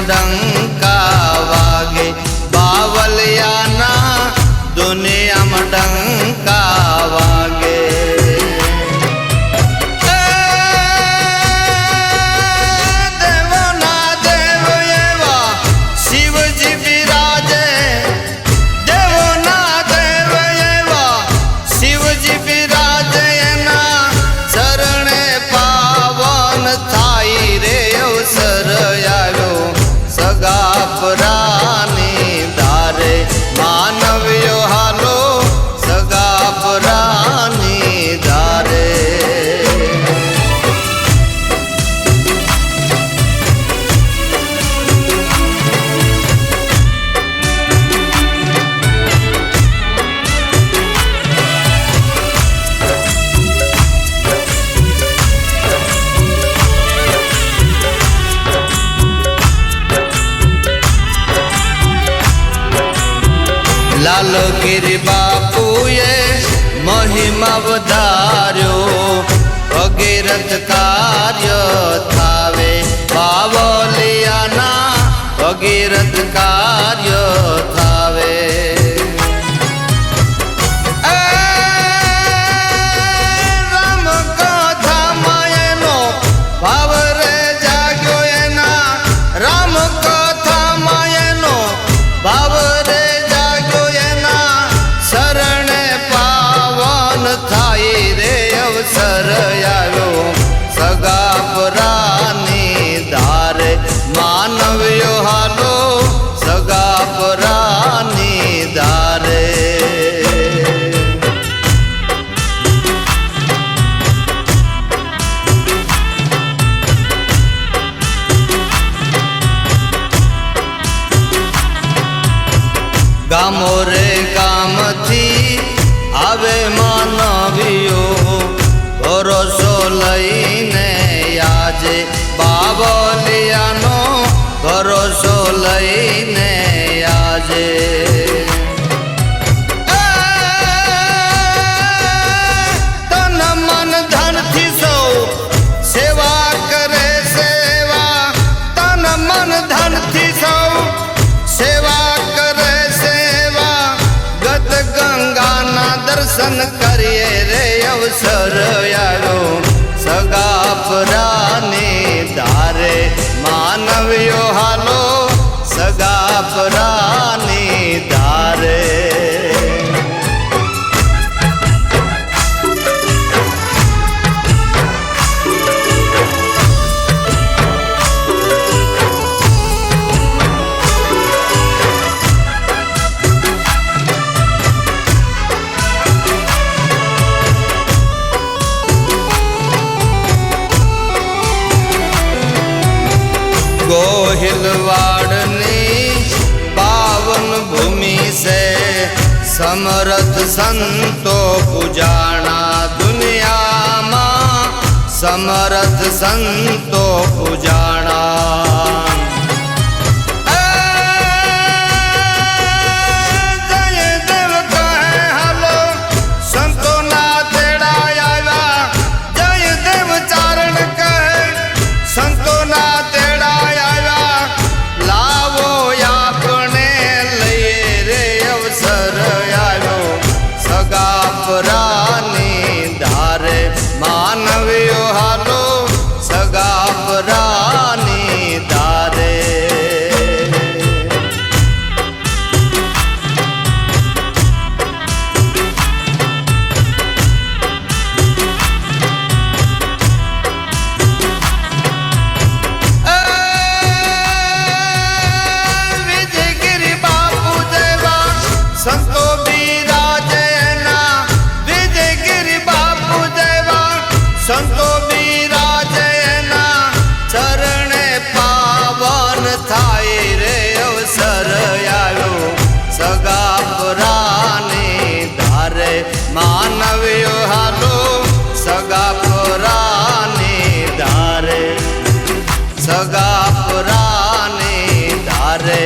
डंका वागे बावलियाना दुनिया में डंका वागे। देवो ना देव एवा शिवजी बिराजे, देवो ना देव एवा शिवजी बिराजे एना चरणे पावन थाई रे अवसर आव्यो सगापरानी धारे मानव्यो हालो सगापरानी धारे। लालगिरी बापूए महिमा वधार्यो भगीरथ कार्य थावे बावलियाना भगीरथ कार्य थावे। राम कथा मायनो भाव रे जाग्यो एना, राम कथा मायनो भाव रे थाई रे अवसर आव्यो सगापरानी धारे मानव्यो हालो सगापरानी धारे। गामो रे गाम थी आवे मानवियो भरोसो लईने आजे बावलियानो भरोसो लईने आजे। तन मन धन थी सौ सेवा करे सेवा, तन मन धन थी सौ सेवा करे सेवा, गत गंगा ना दर्शन करिए रे अवसर आव्यो सगापरानी धारे मानव्यो हालो सगापरानी धारे। गोहिलवाड़नी पावन भूमि से समर्थ संतो पुजाणा दुनिया मां समर्थ संतो पुजाणा। जय देव कहे हालो संतो ना तेड़ा आवा, जय देव चारण कहे संतो ना तेड़ा सगापरानी धारे मानव्यो हालो सगापरानी धारे। विजयगिरी बापू देवा संतो संतो बिराजेना चरणे पावन थाई रे अवसर आव्यो सगापरानी धारे मानव्यो हालो सगापरानी धारे सगापरानी धारे।